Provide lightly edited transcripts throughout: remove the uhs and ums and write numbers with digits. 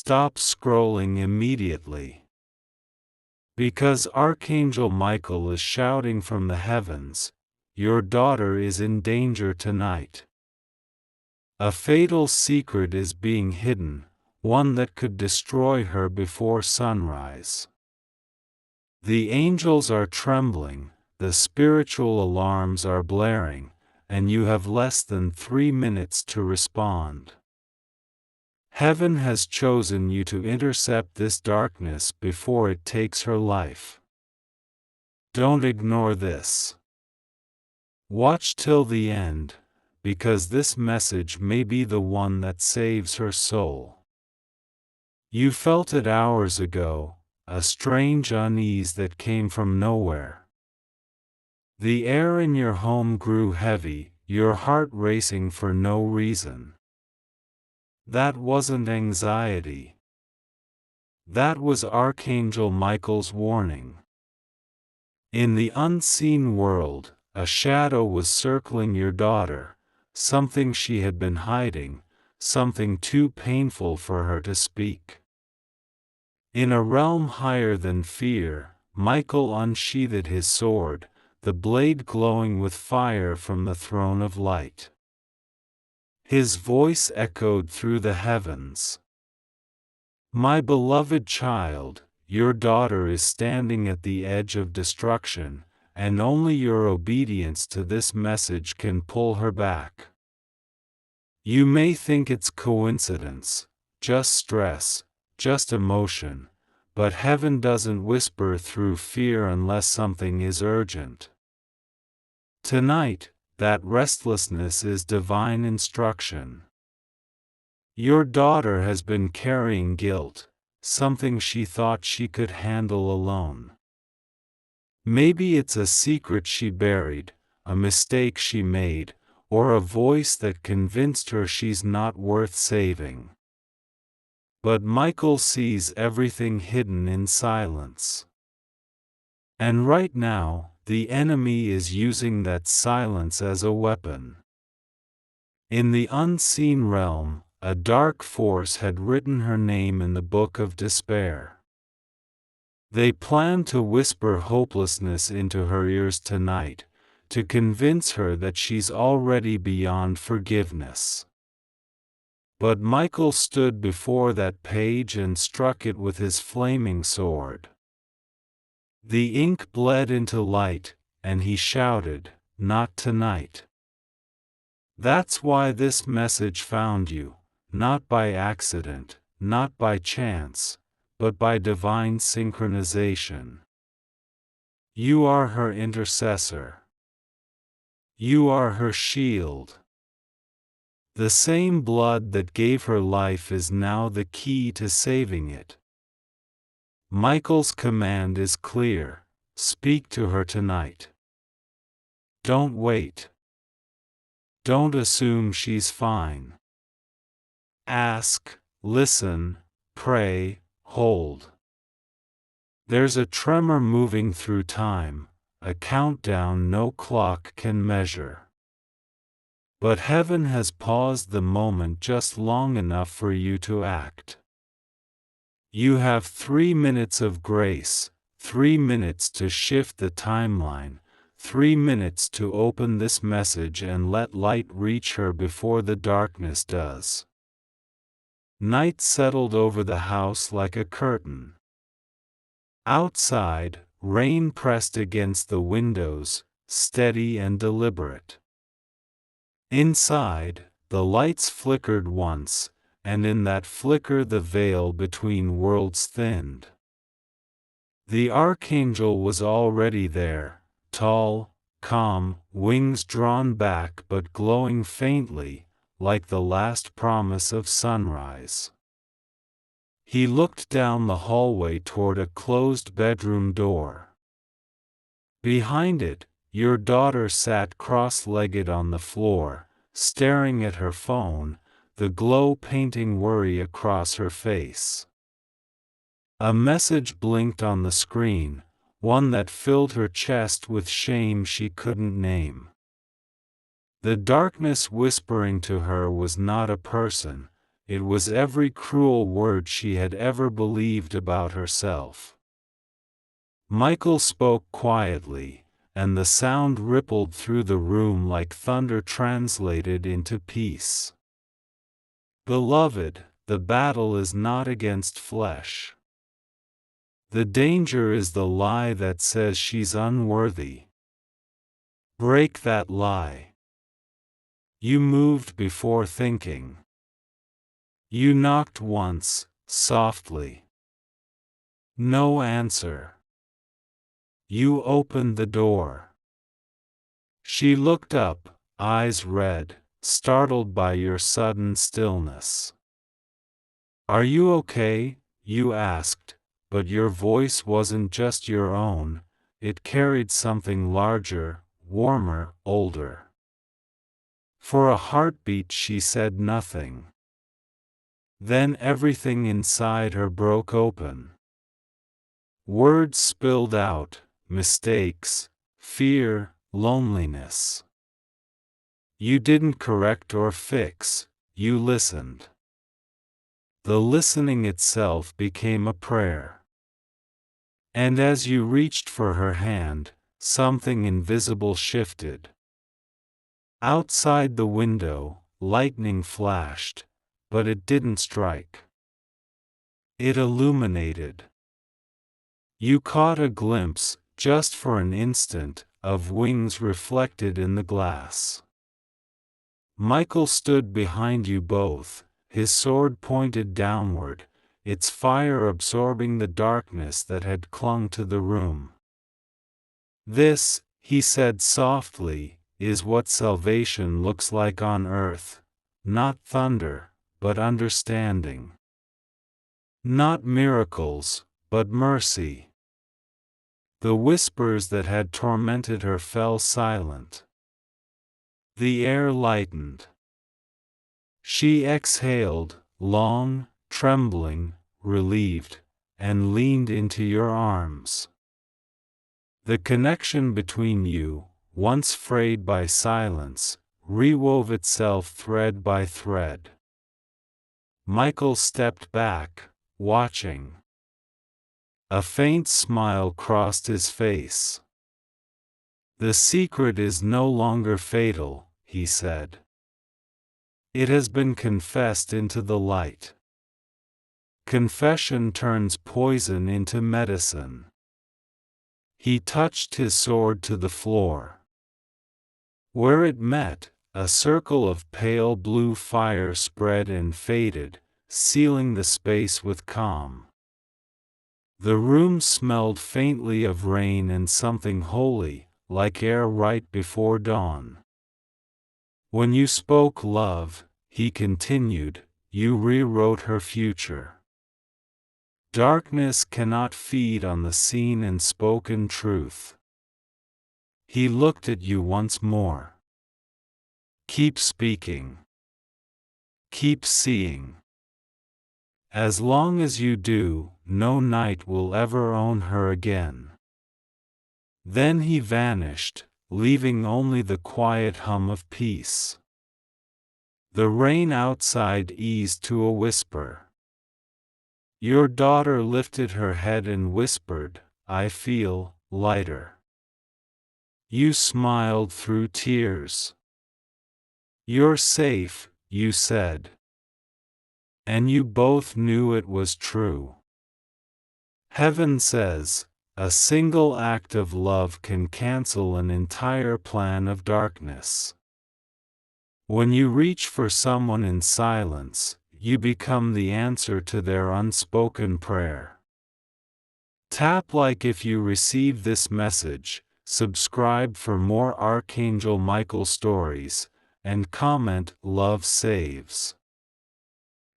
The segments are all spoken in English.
stop scrolling immediately. Because Archangel Michael is shouting from the heavens, your daughter is in danger tonight. A fatal secret is being hidden, one that could destroy her before sunrise. The angels are trembling, the spiritual alarms are blaring, and you have less than 3 minutes to respond. Heaven has chosen you to intercept this darkness before it takes her life. Don't ignore this. Watch till the end, because this message may be the one that saves her soul. You felt it hours ago, a strange unease that came from nowhere. The air in your home grew heavy, your heart racing for no reason. That wasn't anxiety. That was Archangel Michael's warning. In the unseen world, a shadow was circling your daughter, something she had been hiding, something too painful for her to speak. In a realm higher than fear, Michael unsheathed his sword, the blade glowing with fire from the throne of light. His voice echoed through the heavens. My beloved child, your daughter is standing at the edge of destruction, and only your obedience to this message can pull her back. You may think it's coincidence, just stress, just emotion, but heaven doesn't whisper through fear unless something is urgent. Tonight, that restlessness is divine instruction. Your daughter has been carrying guilt, something she thought she could handle alone. Maybe it's a secret she buried, a mistake she made, or a voice that convinced her she's not worth saving. But Michael sees everything hidden in silence. And right now, the enemy is using that silence as a weapon. In the unseen realm, a dark force had written her name in the book of despair. They plan to whisper hopelessness into her ears tonight, to convince her that she's already beyond forgiveness. But Michael stood before that page and struck it with his flaming sword. The ink bled into light, and he shouted, "Not tonight." That's why this message found you, not by accident, not by chance, but by divine synchronization. You are her intercessor. You are her shield. The same blood that gave her life is now the key to saving it. Michael's command is clear: speak to her tonight. Don't wait. Don't assume she's fine. Ask, listen, pray, hold. There's a tremor moving through time, a countdown no clock can measure. But heaven has paused the moment just long enough for you to act. You have 3 minutes of grace, 3 minutes to shift the timeline, 3 minutes to open this message and let light reach her before the darkness does. Night settled over the house like a curtain. Outside, rain pressed against the windows, steady and deliberate. Inside, the lights flickered once, and in that flicker the veil between worlds thinned. The Archangel was already there, tall, calm, wings drawn back but glowing faintly, like the last promise of sunrise. He looked down the hallway toward a closed bedroom door. Behind it, your daughter sat cross-legged on the floor, staring at her phone, the glow painting worry across her face. A message blinked on the screen, one that filled her chest with shame she couldn't name. The darkness whispering to her was not a person, it was every cruel word she had ever believed about herself. Michael spoke quietly, and the sound rippled through the room like thunder translated into peace. Beloved, the battle is not against flesh. The danger is the lie that says she's unworthy. Break that lie. You moved before thinking. You knocked once, softly. No answer. You opened the door. She looked up, eyes red, startled by your sudden stillness. "Are you okay?" you asked, but your voice wasn't just your own, it carried something larger, warmer, older. For a heartbeat she said nothing. Then everything inside her broke open. Words spilled out, mistakes, fear, loneliness. You didn't correct or fix, you listened. The listening itself became a prayer. And as you reached for her hand, something invisible shifted. Outside the window, lightning flashed, but it didn't strike. It illuminated. You caught a glimpse, just for an instant, of wings reflected in the glass. Michael stood behind you both, his sword pointed downward, its fire absorbing the darkness that had clung to the room. "This," he said softly, "is what salvation looks like on earth. Not thunder, but understanding. Not miracles, but mercy." The whispers that had tormented her fell silent. The air lightened. She exhaled, long, trembling, relieved, and leaned into your arms. The connection between you, once frayed by silence, rewove itself thread by thread. Michael stepped back, watching. A faint smile crossed his face. "The secret is no longer fatal," he said. "It has been confessed into the light. Confession turns poison into medicine." He touched his sword to the floor. Where it met, a circle of pale blue fire spread and faded, sealing the space with calm. The room smelled faintly of rain and something holy, like air right before dawn. "When you spoke love," he continued, "you rewrote her future. Darkness cannot feed on the seen and spoken truth." He looked at you once more. "Keep speaking. Keep seeing. As long as you do, no night will ever own her again." Then he vanished, leaving only the quiet hum of peace. The rain outside eased to a whisper. Your daughter lifted her head and whispered, "I feel lighter." You smiled through tears. "You're safe," you said. And you both knew it was true. Heaven says, a single act of love can cancel an entire plan of darkness. When you reach for someone in silence, you become the answer to their unspoken prayer. Tap like if you receive this message, subscribe for more Archangel Michael stories, and comment "Love Saves."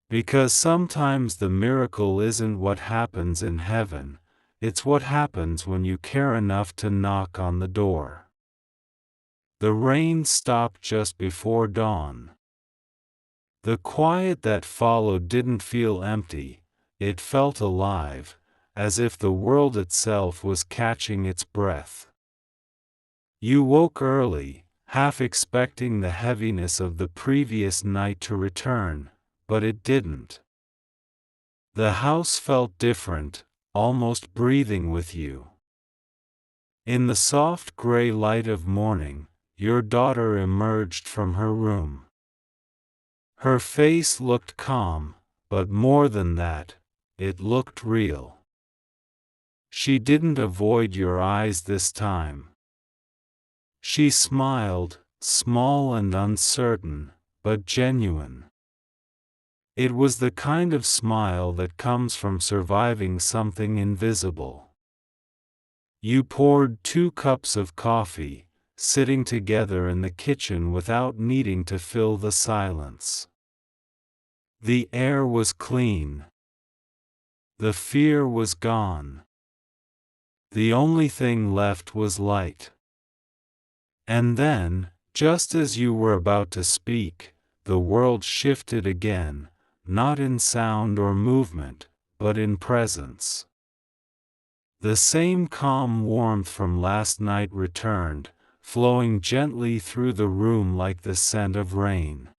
Because sometimes the miracle isn't what happens in heaven, it's what happens when you care enough to knock on the door. The rain stopped just before dawn. The quiet that followed didn't feel empty, it felt alive, as if the world itself was catching its breath. You woke early, half expecting the heaviness of the previous night to return, but it didn't. The house felt different, almost breathing with you. In the soft gray light of morning, your daughter emerged from her room. Her face looked calm, but more than that, it looked real. She didn't avoid your eyes this time. She smiled, small and uncertain, but genuine. It was the kind of smile that comes from surviving something invisible. You poured 2 cups of coffee, sitting together in the kitchen without needing to fill the silence. The air was clean. The fear was gone. The only thing left was light. And then, just as you were about to speak, the world shifted again, not in sound or movement, but in presence. The same calm warmth from last night returned, flowing gently through the room like the scent of rain.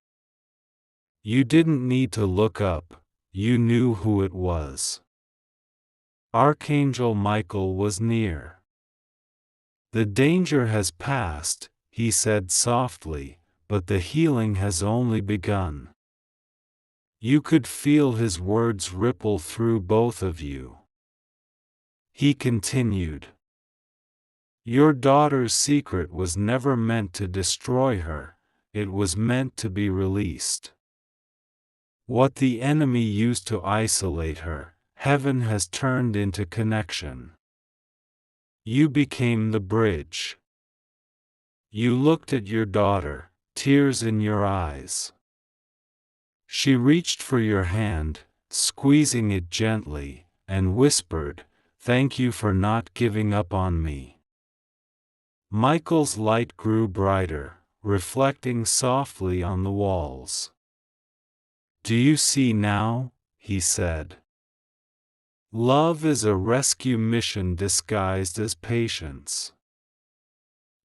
You didn't need to look up, you knew who it was. Archangel Michael was near. "The danger has passed," he said softly, "but the healing has only begun." You could feel his words ripple through both of you. He continued, "Your daughter's secret was never meant to destroy her, it was meant to be released. What the enemy used to isolate her, heaven has turned into connection. You became the bridge." You looked at your daughter, tears in your eyes. She reached for your hand, squeezing it gently, and whispered, "Thank you for not giving up on me." Michael's light grew brighter, reflecting softly on the walls. "Do you see now?" he said. "Love is a rescue mission disguised as patience.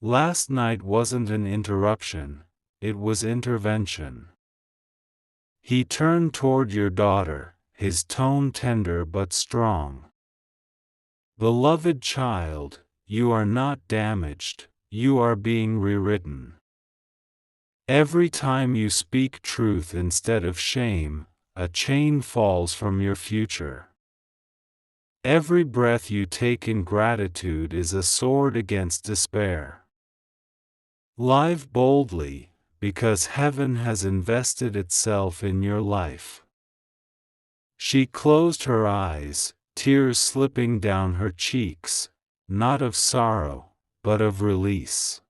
Last night wasn't an interruption, it was intervention." He turned toward your daughter, his tone tender but strong. "Beloved child, you are not damaged, you are being rewritten. Every time you speak truth instead of shame, a chain falls from your future. Every breath you take in gratitude is a sword against despair. Live boldly, because heaven has invested itself in your life." She closed her eyes, tears slipping down her cheeks, not of sorrow, but of release.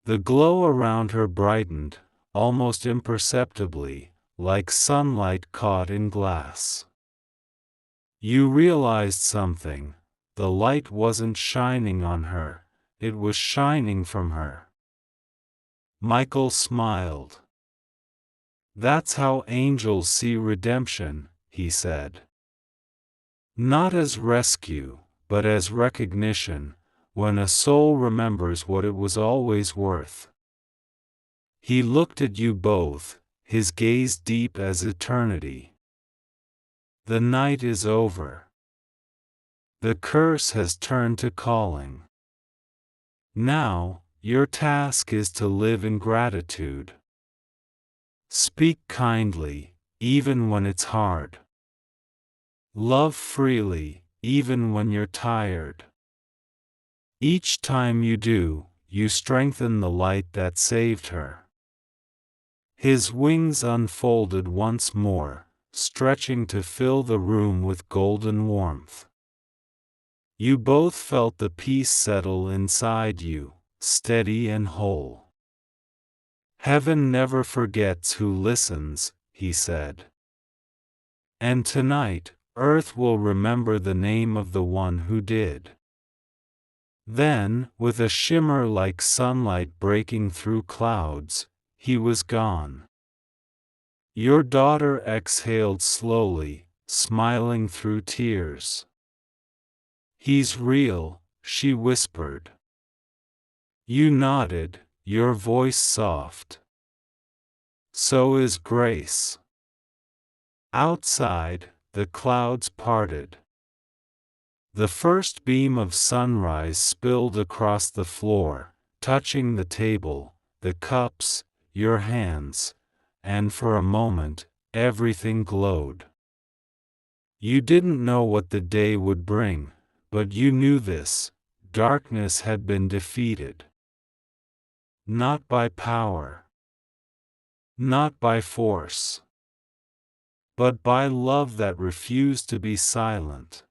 The glow around her brightened, almost imperceptibly, like sunlight caught in glass. You realized something: the light wasn't shining on her, it was shining from her. Michael smiled. "That's how angels see redemption," he said. "Not as rescue, but as recognition, when a soul remembers what it was always worth." He looked at you both, his gaze deep as eternity. "The night is over. The curse has turned to calling. Now, your task is to live in gratitude. Speak kindly, even when it's hard. Love freely, even when you're tired. Each time you do, you strengthen the light that saved her." His wings unfolded once more, stretching to fill the room with golden warmth. You both felt the peace settle inside you, steady and whole. "Heaven never forgets who listens," he said. "And tonight, earth will remember the name of the one who did." Then, with a shimmer like sunlight breaking through clouds, he was gone. Your daughter exhaled slowly, smiling through tears. "He's real," she whispered. You nodded, your voice soft. "So is grace." Outside, the clouds parted. The first beam of sunrise spilled across the floor, touching the table, the cups, your hands, and for a moment, everything glowed. You didn't know what the day would bring, but you knew this: darkness had been defeated. Not by power, not by force, but by love that refused to be silent.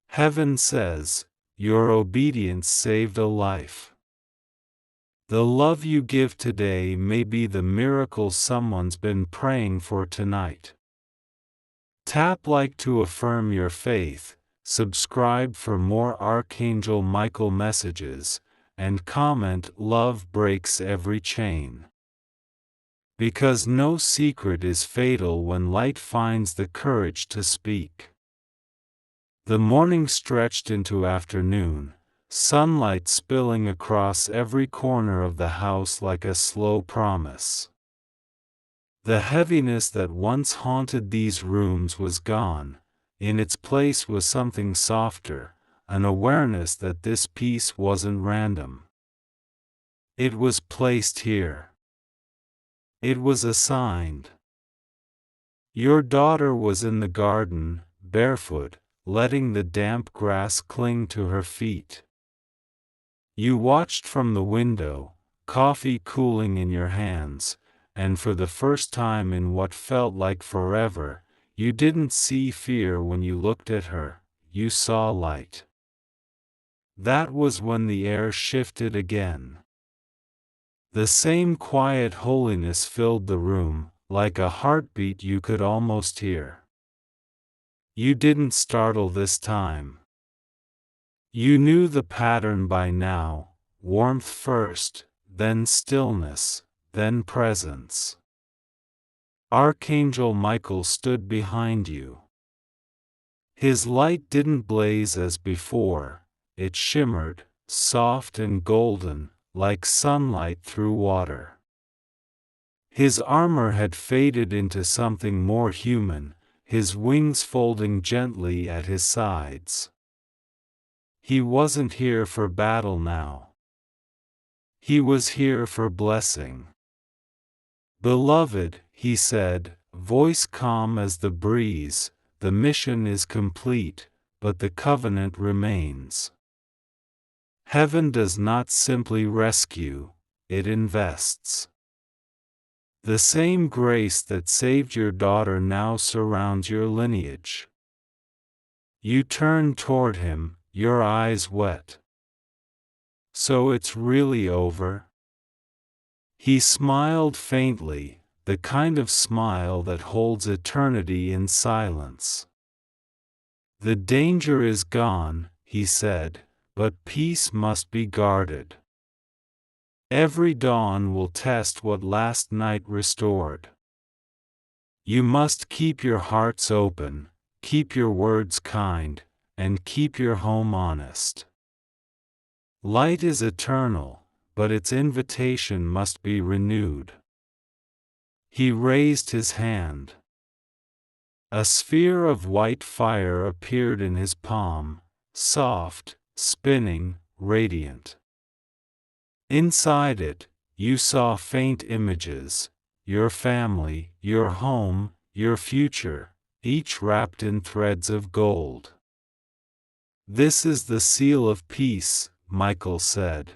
Heaven says, your obedience saved a life. The love you give today may be the miracle someone's been praying for tonight. Tap like to affirm your faith, subscribe for more Archangel Michael messages, and comment "Love breaks every chain." Because no secret is fatal when light finds the courage to speak. The morning stretched into afternoon, sunlight spilling across every corner of the house like a slow promise. The heaviness that once haunted these rooms was gone. In its place was something softer, an awareness that this peace wasn't random. It was placed here. It was assigned. Your daughter was in the garden, barefoot, letting the damp grass cling to her feet. You watched from the window, coffee cooling in your hands, and for the first time in what felt like forever, you didn't see fear when you looked at her, you saw light. That was when the air shifted again. The same quiet holiness filled the room, like a heartbeat you could almost hear. You didn't startle this time. You knew the pattern by now: warmth first, then stillness, then presence. Archangel Michael stood behind you. His light didn't blaze as before, it shimmered, soft and golden, like sunlight through water. His armor had faded into something more human, his wings folding gently at his sides. He wasn't here for battle now. He was here for blessing. "Beloved," he said, voice calm as the breeze, "the mission is complete, but the covenant remains. Heaven does not simply rescue, it invests. The same grace that saved your daughter now surrounds your lineage." You turned toward him, your eyes wet. "So it's really over?" He smiled faintly, the kind of smile that holds eternity in silence. "The danger is gone," he said, "but peace must be guarded. Every dawn will test what last night restored. You must keep your hearts open, keep your words kind, and keep your home honest. Light is eternal, but its invitation must be renewed." He raised his hand. A sphere of white fire appeared in his palm, soft, spinning, radiant. Inside it, you saw faint images: your family, your home, your future, each wrapped in threads of gold. "This is the seal of peace," Michael said.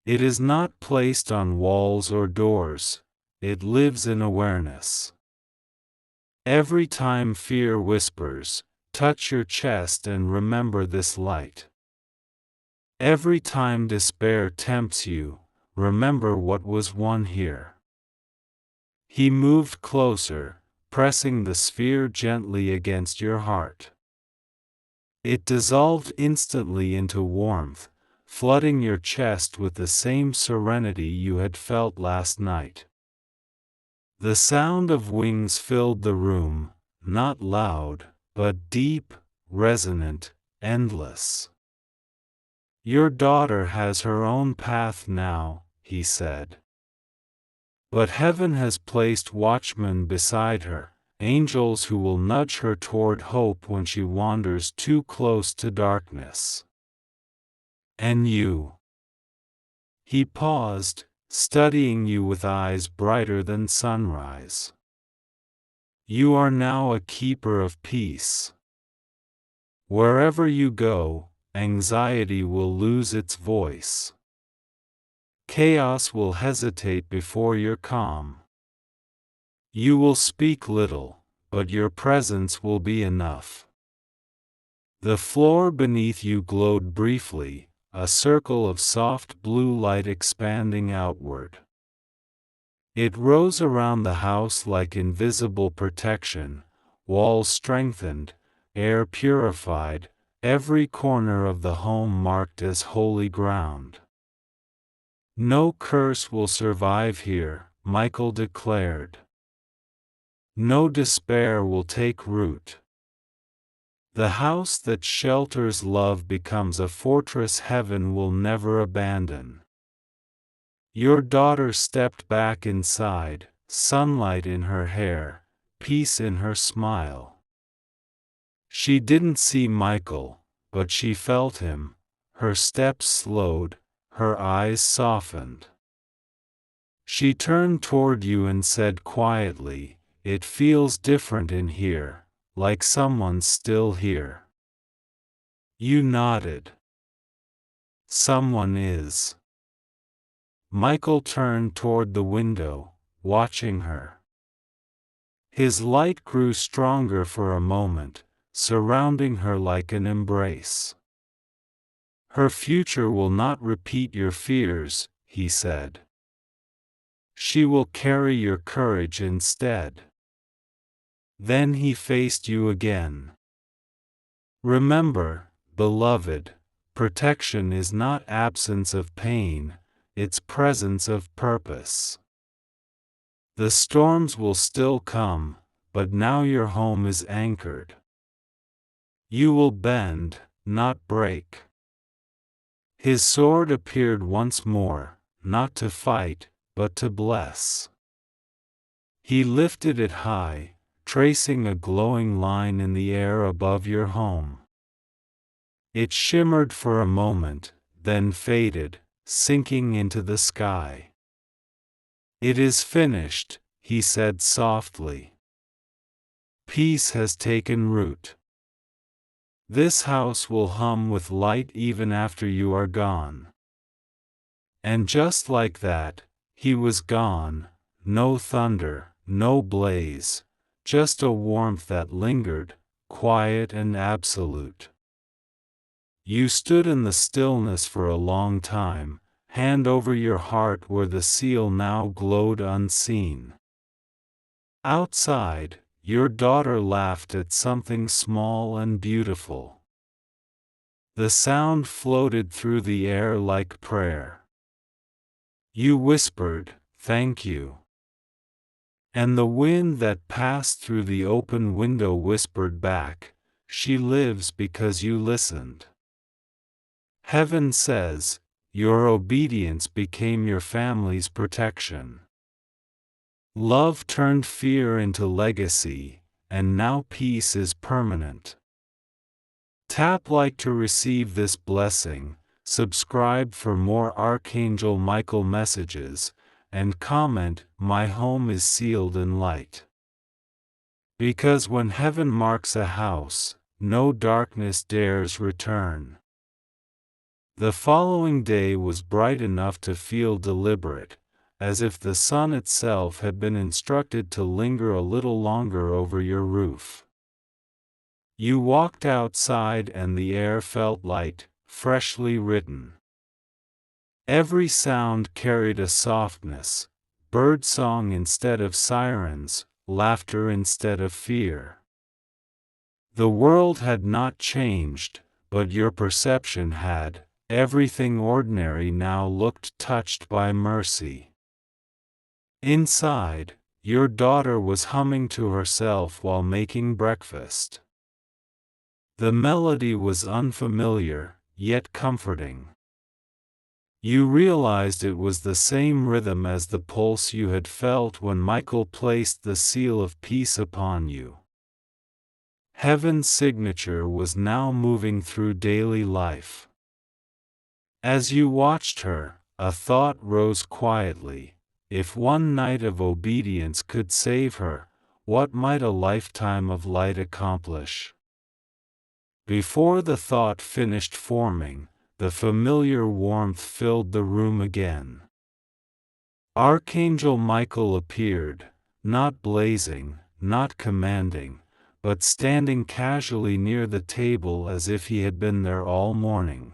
"It is not placed on walls or doors, it lives in awareness. Every time fear whispers, touch your chest and remember this light. Every time despair tempts you, remember what was won here." He moved closer, pressing the sphere gently against your heart. It dissolved instantly into warmth, flooding your chest with the same serenity you had felt last night. The sound of wings filled the room, not loud, but deep, resonant, endless. "Your daughter has her own path now," he said. "But heaven has placed watchmen beside her, angels who will nudge her toward hope when she wanders too close to darkness. And you. He paused, studying you with eyes brighter than sunrise. You are now a keeper of peace. Wherever you go, anxiety will lose its voice. Chaos will hesitate before your calm. You will speak little, but your presence will be enough. The floor beneath you glowed briefly, a circle of soft blue light expanding outward. It rose around the house like invisible protection, walls strengthened, air purified, every corner of the home marked as holy ground. No curse will survive here, Michael declared. No despair will take root. The house that shelters love becomes a fortress heaven will never abandon. Your daughter stepped back inside, sunlight in her hair, peace in her smile. She didn't see Michael, but she felt him. Her steps slowed, her eyes softened. She turned toward you and said quietly, "It feels different in here, like someone's still here." You nodded. Someone is. Michael turned toward the window, watching her. His light grew stronger for a moment, surrounding her like an embrace. Her future will not repeat your fears, he said. She will carry your courage instead. Then he faced you again. Remember, beloved, protection is not absence of pain, it's presence of purpose. The storms will still come, but now your home is anchored. You will bend, not break. His sword appeared once more, not to fight, but to bless. He lifted it high, tracing a glowing line in the air above your home. It shimmered for a moment, then faded, sinking into the sky. "It is finished," he said softly. "Peace has taken root. This house will hum with light even after you are gone." And just like that, he was gone, no thunder, no blaze, just a warmth that lingered, quiet and absolute. You stood in the stillness for a long time, hand over your heart where the seal now glowed unseen. Outside, your daughter laughed at something small and beautiful. The sound floated through the air like prayer. You whispered, "Thank you." And the wind that passed through the open window whispered back, "She lives because you listened." Heaven says, your obedience became your family's protection. Love turned fear into legacy, and now peace is permanent. Tap like to receive this blessing, subscribe for more Archangel Michael messages, and comment, "My home is sealed in light." Because when heaven marks a house, no darkness dares return. The following day was bright enough to feel deliberate, as if the sun itself had been instructed to linger a little longer over your roof. You walked outside and the air felt light, freshly written. Every sound carried a softness, bird song instead of sirens, laughter instead of fear. The world had not changed, but your perception had. Everything ordinary now looked touched by mercy. Inside, your daughter was humming to herself while making breakfast. The melody was unfamiliar, yet comforting. You realized it was the same rhythm as the pulse you had felt when Michael placed the seal of peace upon you. Heaven's signature was now moving through daily life. As you watched her, a thought rose quietly. If one night of obedience could save her, what might a lifetime of light accomplish? Before the thought finished forming, the familiar warmth filled the room again. Archangel Michael appeared, not blazing, not commanding, but standing casually near the table as if he had been there all morning.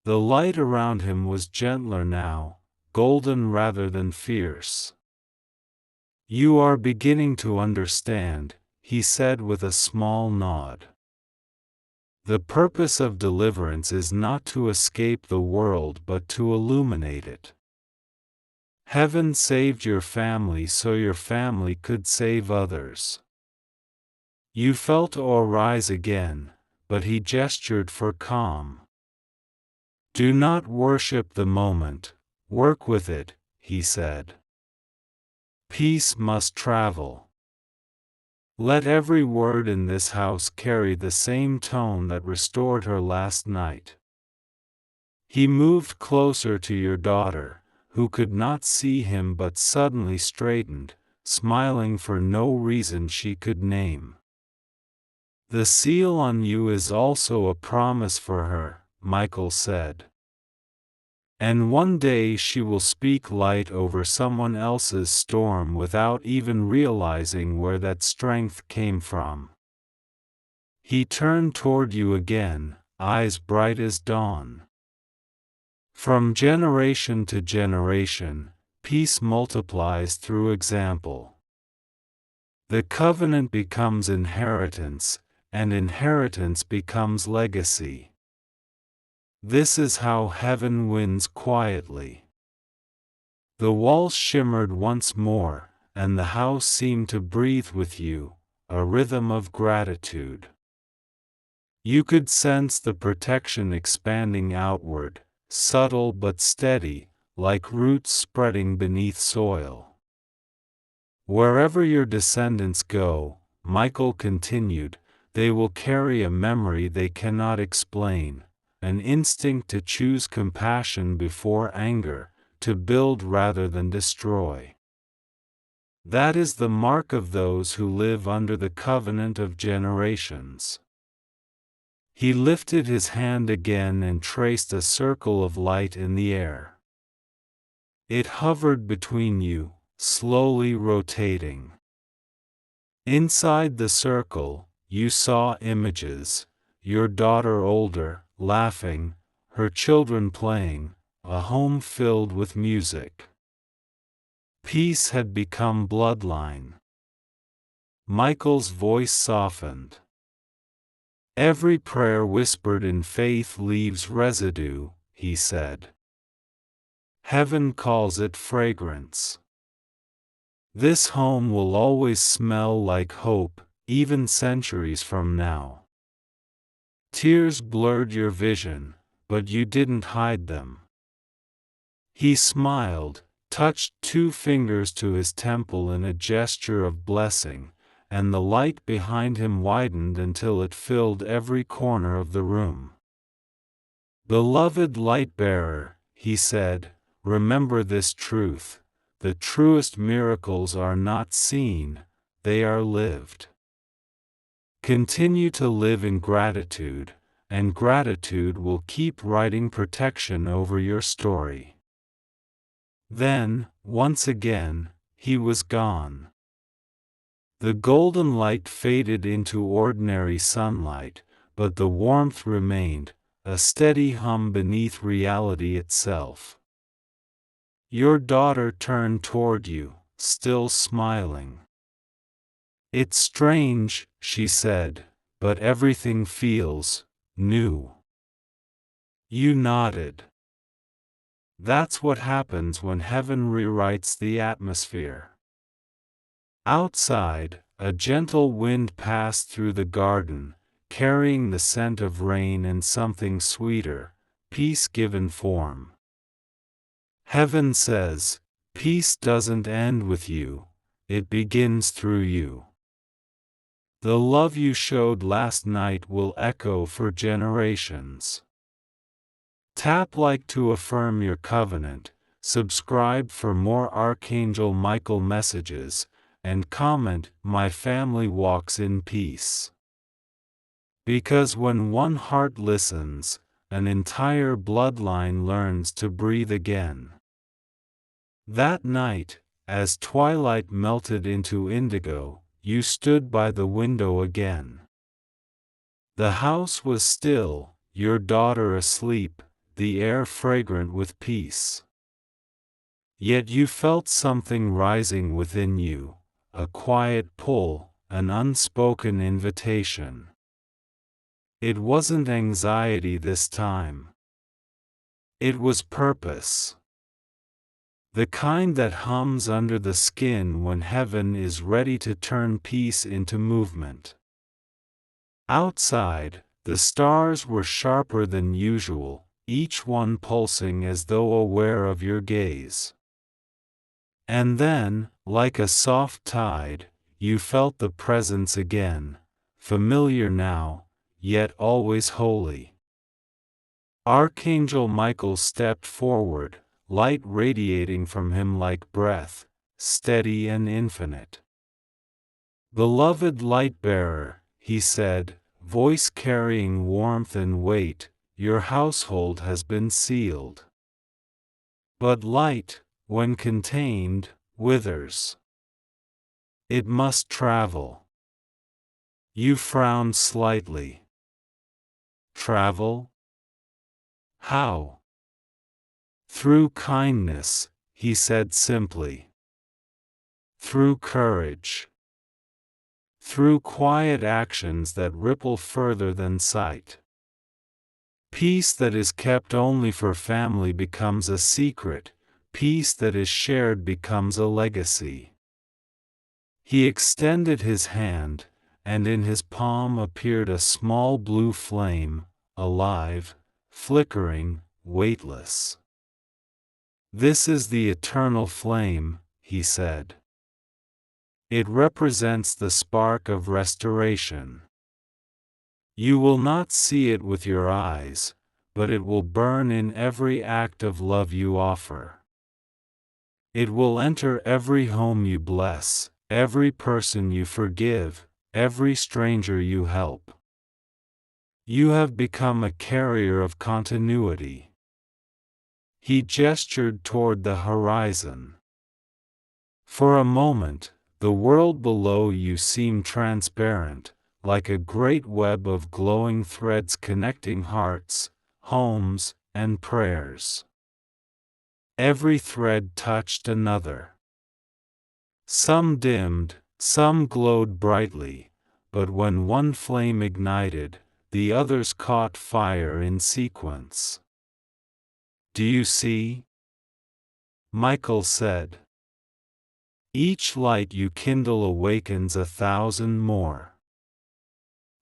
The light around him was gentler now, golden rather than fierce. "You are beginning to understand," he said with a small nod. "The purpose of deliverance is not to escape the world but to illuminate it. Heaven saved your family so your family could save others." You felt awe rise again, but he gestured for calm. "Do not worship the moment, work with it," he said. "Peace must travel. Let every word in this house carry the same tone that restored her last night." He moved closer to your daughter, who could not see him but suddenly straightened, smiling for no reason she could name. "The seal on you is also a promise for her," Michael said. "And one day she will speak light over someone else's storm without even realizing where that strength came from." He turned toward you again, eyes bright as dawn. "From generation to generation, peace multiplies through example. The covenant becomes inheritance, and inheritance becomes legacy. This is how heaven wins quietly." The walls shimmered once more, and the house seemed to breathe with you, a rhythm of gratitude. You could sense the protection expanding outward, subtle but steady, like roots spreading beneath soil. "Wherever your descendants go," Michael continued, "they will carry a memory they cannot explain, an instinct to choose compassion before anger, to build rather than destroy. That is the mark of those who live under the covenant of generations." He lifted his hand again and traced a circle of light in the air. It hovered between you, slowly rotating. Inside the circle, you saw images: your daughter older, laughing, her children playing, a home filled with music. Peace had become bloodline. Michael's voice softened. "Every prayer whispered in faith leaves residue," he said. "Heaven calls it fragrance. This home will always smell like hope, even centuries from now." Tears blurred your vision, but you didn't hide them. He smiled, touched two fingers to his temple in a gesture of blessing, and the light behind him widened until it filled every corner of the room. "Beloved light-bearer," he said, "remember this truth: the truest miracles are not seen, they are lived. Continue to live in gratitude, and gratitude will keep writing protection over your story." Then, once again, he was gone. The golden light faded into ordinary sunlight, but the warmth remained, a steady hum beneath reality itself. Your daughter turned toward you, still smiling. "It's strange," she said, "but everything feels new." You nodded. That's what happens when heaven rewrites the atmosphere. Outside, a gentle wind passed through the garden, carrying the scent of rain and something sweeter, peace given form. Heaven says, peace doesn't end with you, it begins through you. The love you showed last night will echo for generations. Tap like to affirm your covenant, subscribe for more Archangel Michael messages, and comment, "My family walks in peace." Because when one heart listens, an entire bloodline learns to breathe again. That night, as twilight melted into indigo, you stood by the window again. The house was still, your daughter asleep, the air fragrant with peace. Yet you felt something rising within you, a quiet pull, an unspoken invitation. It wasn't anxiety this time. It was purpose. The kind that hums under the skin when heaven is ready to turn peace into movement. Outside, the stars were sharper than usual, each one pulsing as though aware of your gaze. And then, like a soft tide, you felt the presence again, familiar now, yet always holy. Archangel Michael stepped forward, light radiating from him like breath, steady and infinite. "Beloved light-bearer," he said, voice carrying warmth and weight, "your household has been sealed. But light, when contained, withers. It must travel." You frowned slightly. Travel? How? "Through kindness," he said simply. "Through courage. Through quiet actions that ripple further than sight. Peace that is kept only for family becomes a secret, peace that is shared becomes a legacy." He extended his hand, and in his palm appeared a small blue flame, alive, flickering, weightless. "This is the eternal flame," he said. "It represents the spark of restoration. You will not see it with your eyes, but it will burn in every act of love you offer. It will enter every home you bless, every person you forgive, every stranger you help. You have become a carrier of continuity." He gestured toward the horizon. For a moment, the world below you seemed transparent, like a great web of glowing threads connecting hearts, homes, and prayers. Every thread touched another. Some dimmed, some glowed brightly, but when one flame ignited, the others caught fire in sequence. "Do you see?" Michael said. "Each light you kindle awakens 1,000 more.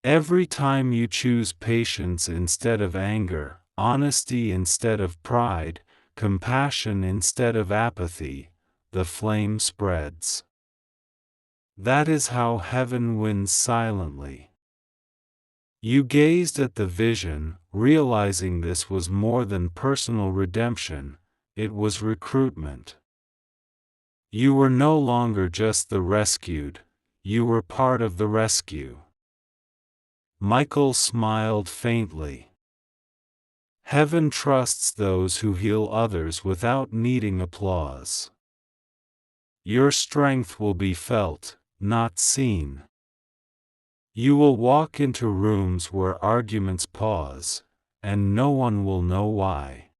Every time you choose patience instead of anger, honesty instead of pride, compassion instead of apathy, the flame spreads. That is how heaven wins silently." You gazed at the vision, realizing this was more than personal redemption, it was recruitment. You were no longer just the rescued, you were part of the rescue. Michael smiled faintly. Heaven trusts those who heal others without needing applause. Your strength will be felt, not seen. You will walk into rooms where arguments pause, and no one will know why.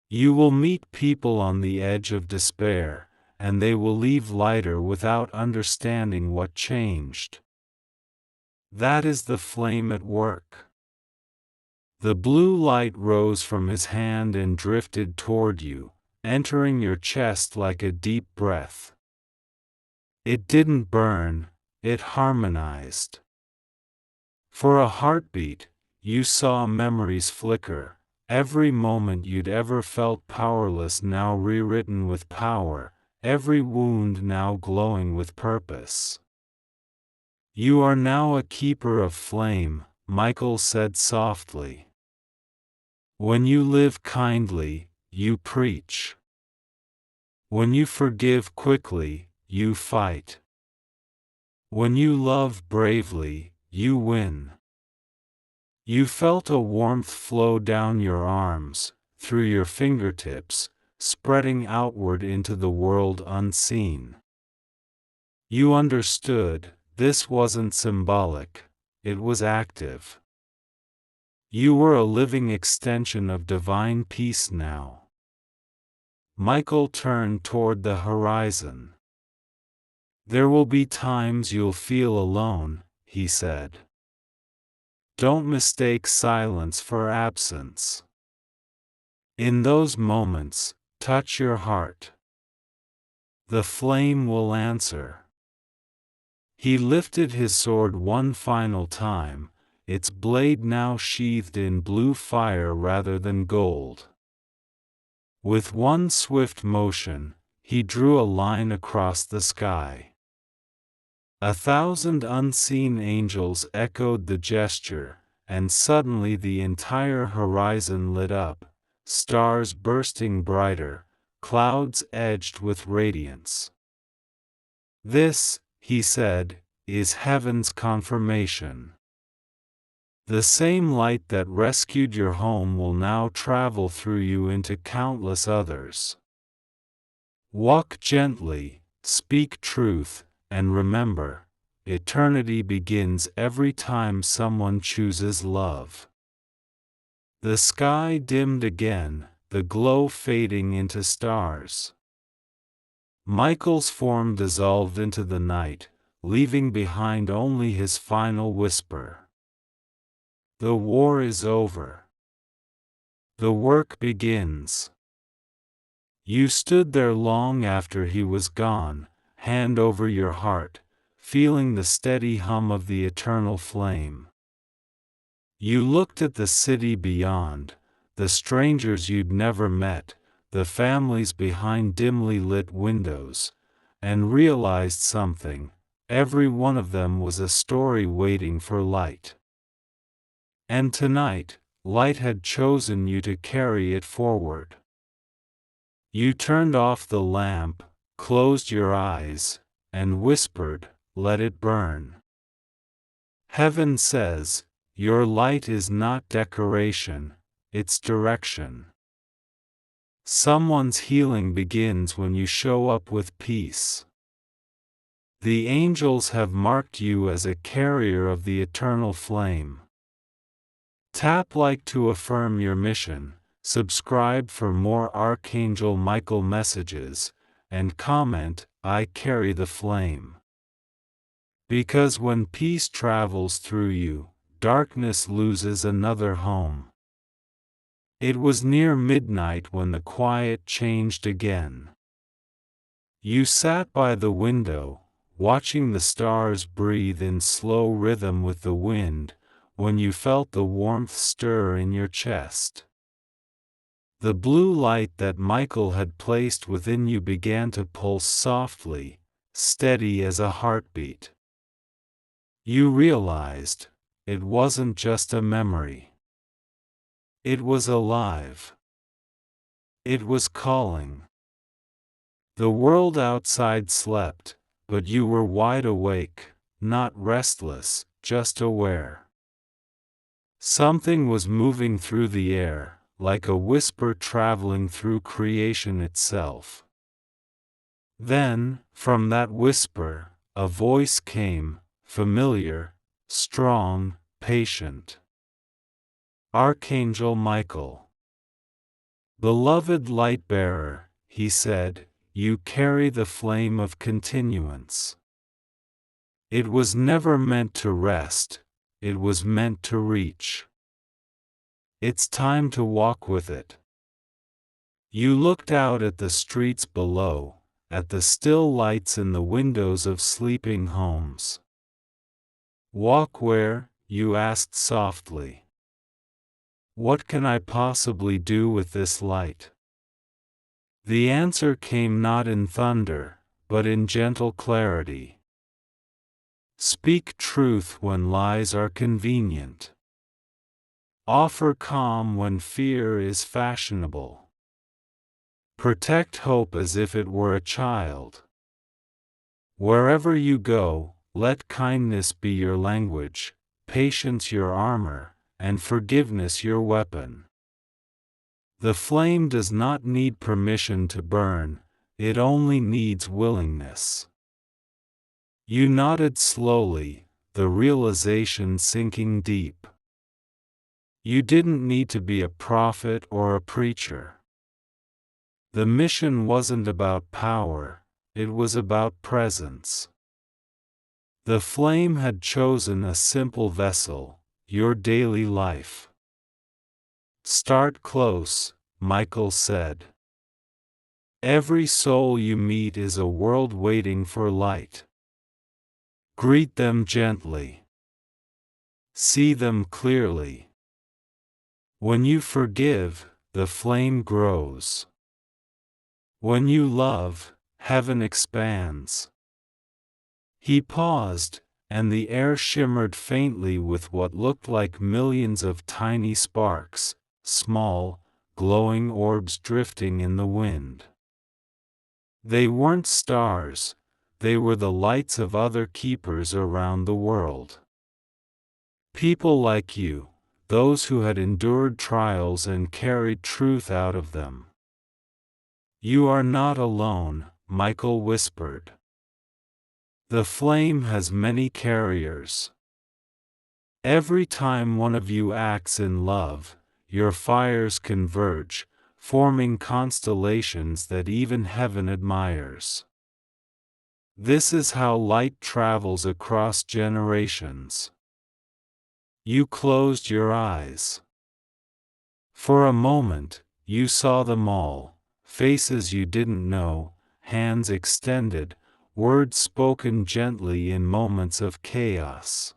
You will meet people on the edge of despair, and they will leave lighter without understanding what changed. That is the flame at work. The blue light rose from his hand and drifted toward you, entering your chest like a deep breath. It didn't burn, it harmonized. For a heartbeat, you saw memories flicker, Every moment you'd ever felt powerless now rewritten with power, every wound now glowing with purpose. You are now a keeper of flame, Michael said softly. When you live kindly, you preach. When you forgive quickly, you fight. When you love bravely, you win. You felt a warmth flow down your arms, through your fingertips, spreading outward into the world unseen. You understood, this wasn't symbolic, it was active. You were a living extension of divine peace now. Michael turned toward the horizon. There will be times you'll feel alone, he said. Don't mistake silence for absence. In those moments, touch your heart. The flame will answer. He lifted his sword one final time, its blade now sheathed in blue fire rather than gold. With one swift motion, he drew a line across the sky. 1,000 unseen angels echoed the gesture, and suddenly the entire horizon lit up, stars bursting brighter, clouds edged with radiance. This, he said, is heaven's confirmation. The same light that rescued your home will now travel through you into countless others. Walk gently, speak truth, and remember, eternity begins every time someone chooses love. The sky dimmed again, the glow fading into stars. Michael's form dissolved into the night, leaving behind only his final whisper. The war is over. The work begins. You stood there long after he was gone, hand over your heart, feeling the steady hum of the eternal flame. You looked at the city beyond, the strangers you'd never met, the families behind dimly lit windows, and realized something: every one of them was a story waiting for light. And tonight, light had chosen you to carry it forward. You turned off the lamp, closed your eyes, and whispered, "Let it burn." Heaven says, your light is not decoration, it's direction. Someone's healing begins when you show up with peace. The angels have marked you as a carrier of the eternal flame. Tap like to affirm your mission, subscribe for more Archangel Michael messages, and comment, "I carry the flame." Because when peace travels through you, darkness loses another home. It was near midnight when the quiet changed again. You sat by the window, watching the stars breathe in slow rhythm with the wind, when you felt the warmth stir in your chest. The blue light that Michael had placed within you began to pulse softly, steady as a heartbeat. You realized, it wasn't just a memory. It was alive. It was calling. The world outside slept, but you were wide awake, not restless, just aware. Something was moving through the air, like a whisper traveling through creation itself. Then, from that whisper, a voice came, familiar, strong, patient. Archangel Michael. "Beloved light-bearer," he said, "you carry the flame of continuance. It was never meant to rest, it was meant to reach. It's time to walk with it." You looked out at the streets below, at the still lights in the windows of sleeping homes. "Walk where?" you asked softly. What can I possibly do with this light? The answer came not in thunder, but in gentle clarity. Speak truth when lies are convenient. Offer calm when fear is fashionable. Protect hope as if it were a child. Wherever you go, let kindness be your language, patience your armor, and forgiveness your weapon. The flame does not need permission to burn, it only needs willingness. You nodded slowly, the realization sinking deep. You didn't need to be a prophet or a preacher. The mission wasn't about power, it was about presence. The flame had chosen a simple vessel, your daily life. Start close, Michael said. Every soul you meet is a world waiting for light. Greet them gently. See them clearly. When you forgive, the flame grows. When you love, heaven expands. He paused, and the air shimmered faintly with what looked like millions of tiny sparks, small, glowing orbs drifting in the wind. They weren't stars, they were the lights of other keepers around the world. People like you, those who had endured trials and carried truth out of them. You are not alone, Michael whispered. The flame has many carriers. Every time one of you acts in love, your fires converge, forming constellations that even heaven admires. This is how light travels across generations. You closed your eyes. For a moment, you saw them all, faces you didn't know, hands extended, words spoken gently in moments of chaos.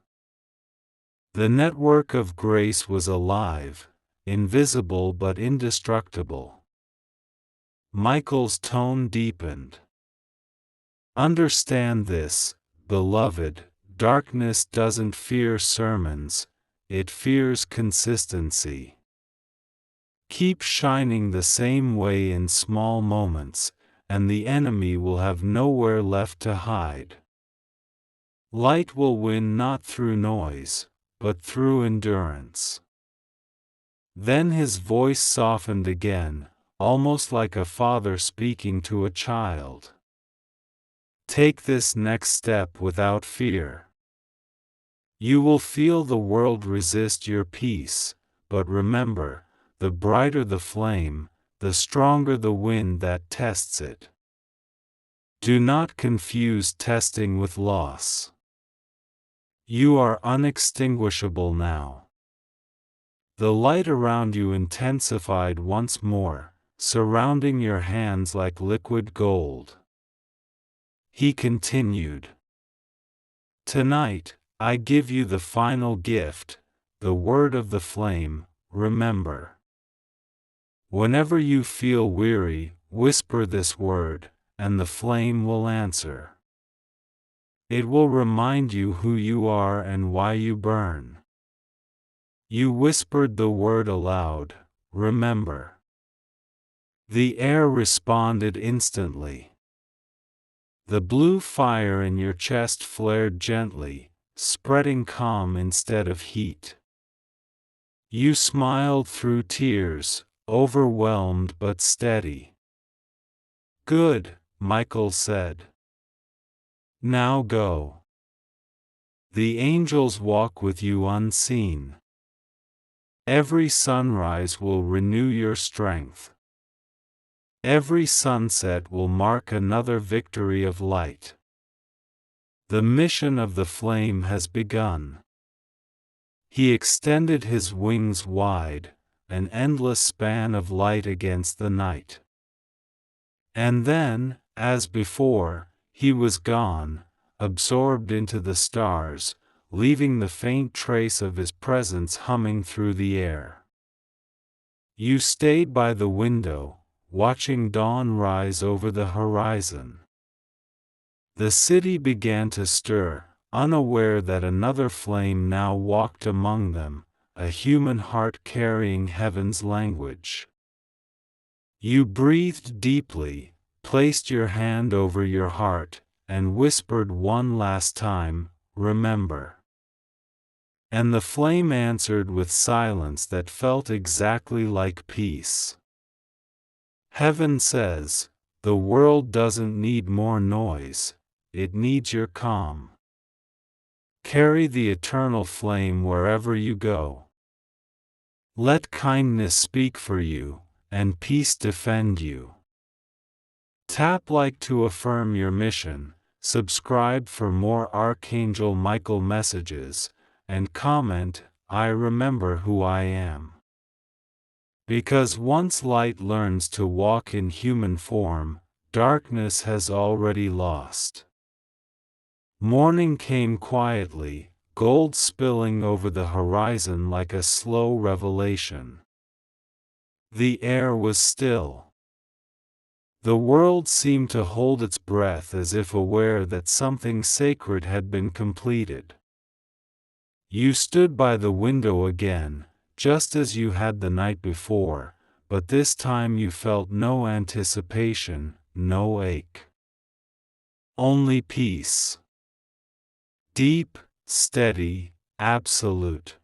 The network of grace was alive, invisible but indestructible. Michael's tone deepened. Understand this, beloved, darkness doesn't fear sermons, it fears consistency. Keep shining the same way in small moments, and the enemy will have nowhere left to hide. Light will win not through noise, but through endurance. Then his voice softened again, almost like a father speaking to a child. Take this next step without fear. You will feel the world resist your peace, but remember, the brighter the flame, the stronger the wind that tests it. Do not confuse testing with loss. You are unextinguishable now. The light around you intensified once more, surrounding your hands like liquid gold. He continued. Tonight, I give you the final gift, the word of the flame, remember. Whenever you feel weary, whisper this word, and the flame will answer. It will remind you who you are and why you burn. You whispered the word aloud, remember. The air responded instantly. The blue fire in your chest flared gently, spreading calm instead of heat. You smiled through tears, overwhelmed but steady. Good, Michael said. Now go. The angels walk with you unseen. Every sunrise will renew your strength. Every sunset will mark another victory of light. The mission of the flame has begun. He extended his wings wide, an endless span of light against the night. And then, as before, he was gone, absorbed into the stars, leaving the faint trace of his presence humming through the air. You stayed by the window, watching dawn rise over the horizon. The city began to stir, unaware that another flame now walked among them, a human heart carrying heaven's language. You breathed deeply, placed your hand over your heart, and whispered one last time, "Remember." And the flame answered with silence that felt exactly like peace. Heaven says, the world doesn't need more noise, it needs your calm. Carry the eternal flame wherever you go. Let kindness speak for you, and peace defend you. Tap like to affirm your mission, subscribe for more Archangel Michael messages, and comment, "I remember who I am." Because once light learns to walk in human form, darkness has already lost. Morning came quietly, gold spilling over the horizon like a slow revelation. The air was still. The world seemed to hold its breath as if aware that something sacred had been completed. You stood by the window again, just as you had the night before, but this time you felt no anticipation, no ache. Only peace. Deep, steady, absolute.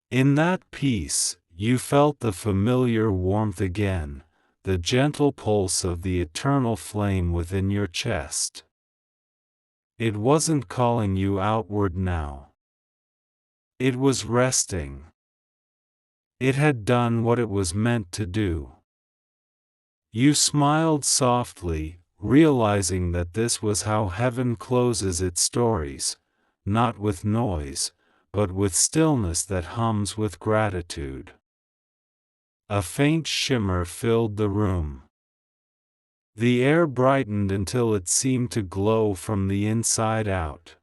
In that peace, you felt the familiar warmth again, the gentle pulse of the eternal flame within your chest. It wasn't calling you outward now. It was resting. It had done what it was meant to do. You smiled softly, realizing that this was how heaven closes its stories, not with noise, but with stillness that hums with gratitude. A faint shimmer filled the room. The air brightened until it seemed to glow from the inside out.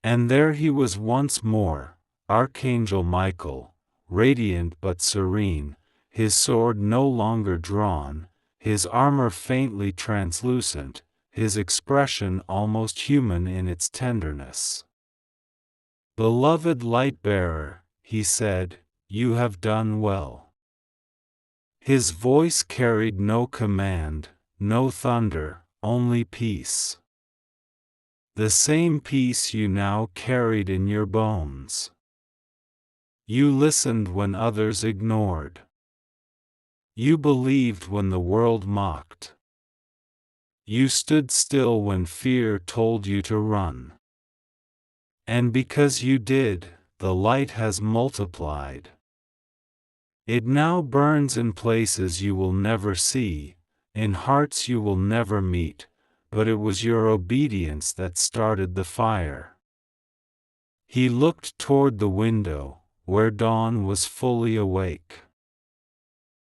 And there he was once more, Archangel Michael, radiant but serene, his sword no longer drawn, his armor faintly translucent, his expression almost human in its tenderness. "Beloved light-bearer," he said, "you have done well." His voice carried no command, no thunder, only peace. The same peace you now carried in your bones. You listened when others ignored. You believed when the world mocked. You stood still when fear told you to run. And because you did, the light has multiplied. It now burns in places you will never see, in hearts you will never meet, but it was your obedience that started the fire. He looked toward the window, where dawn was fully awake.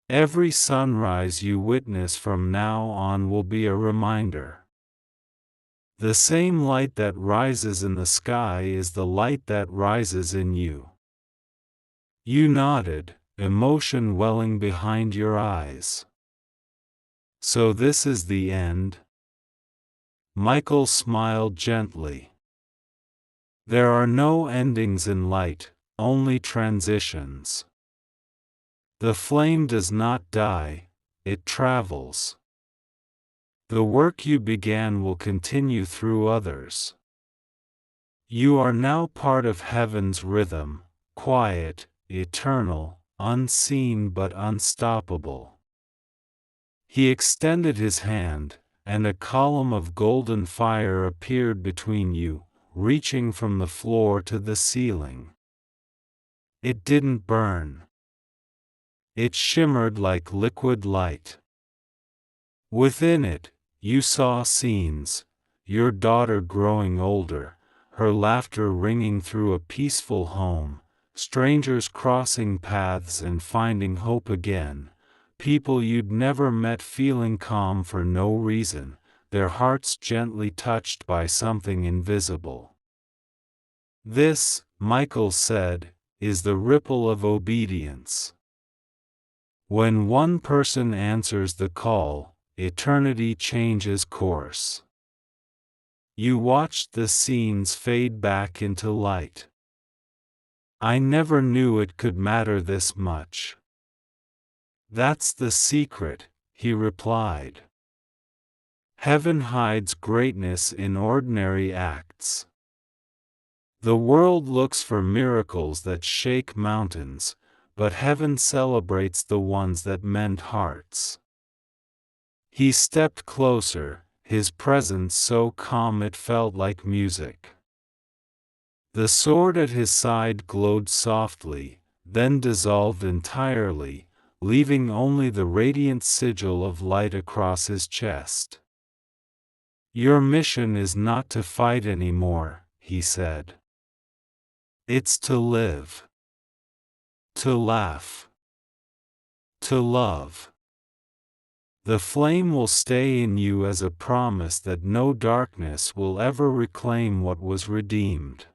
Every sunrise you witness from now on will be a reminder. The same light that rises in the sky is the light that rises in you. You nodded, emotion welling behind your eyes. So this is the end? Michael smiled gently. There are no endings in light, only transitions. The flame does not die, it travels. The work you began will continue through others. You are now part of heaven's rhythm, quiet, eternal, unseen but unstoppable. He extended his hand, and a column of golden fire appeared between you, reaching from the floor to the ceiling. It didn't burn. It shimmered like liquid light. Within it, you saw scenes, your daughter growing older, her laughter ringing through a peaceful home, strangers crossing paths and finding hope again, people you'd never met feeling calm for no reason, their hearts gently touched by something invisible. This, Michael said, is the ripple of obedience. When one person answers the call, eternity changes course. You watched the scenes fade back into light. I never knew it could matter this much. That's the secret, he replied. Heaven hides greatness in ordinary acts. The world looks for miracles that shake mountains, but heaven celebrates the ones that mend hearts. He stepped closer, his presence so calm it felt like music. The sword at his side glowed softly, then dissolved entirely, leaving only the radiant sigil of light across his chest. Your mission is not to fight anymore, he said. It's to live. To laugh. To love. The flame will stay in you as a promise that no darkness will ever reclaim what was redeemed.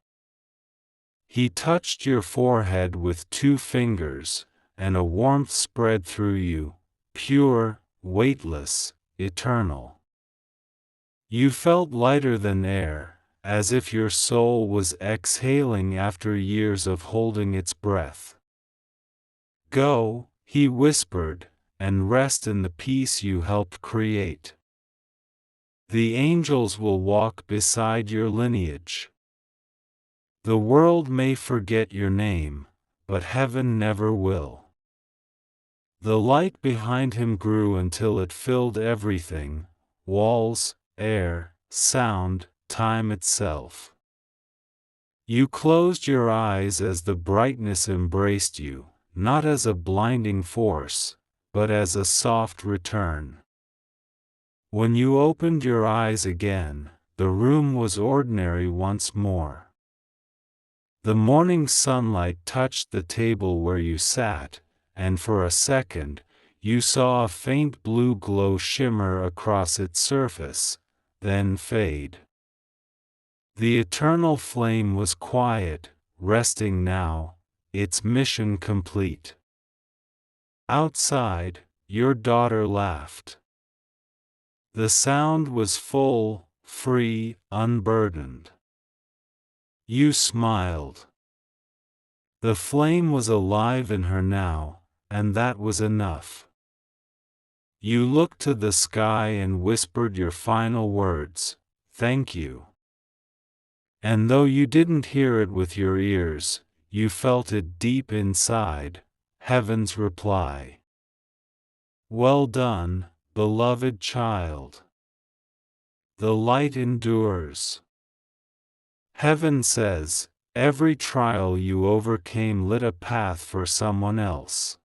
He touched your forehead with 2 fingers, and a warmth spread through you, pure, weightless, eternal. You felt lighter than air, as if your soul was exhaling after years of holding its breath. Go, he whispered, and rest in the peace you helped create. The angels will walk beside your lineage. The world may forget your name, but heaven never will. The light behind him grew until it filled everything: walls, air, sound, time itself. You closed your eyes as the brightness embraced you, not as a blinding force, but as a soft return. When you opened your eyes again, the room was ordinary once more. The morning sunlight touched the table where you sat, and for a second, you saw a faint blue glow shimmer across its surface, then fade. The eternal flame was quiet, resting now, its mission complete. Outside, your daughter laughed. The sound was full, free, unburdened. You smiled. The flame was alive in her now, and that was enough. You looked to the sky and whispered your final words, "Thank you." And though you didn't hear it with your ears, you felt it deep inside, heaven's reply. Well done, beloved child. The light endures. Heaven says, every trial you overcame lit a path for someone else.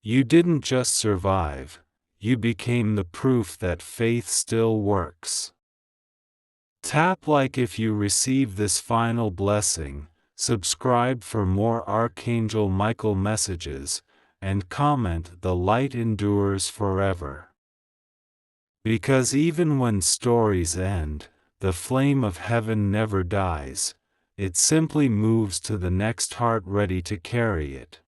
You didn't just survive, you became the proof that faith still works. Tap like if you receive this final blessing, subscribe for more Archangel Michael messages, and comment "The light endures forever." Because even when stories end, the flame of heaven never dies, it simply moves to the next heart ready to carry it.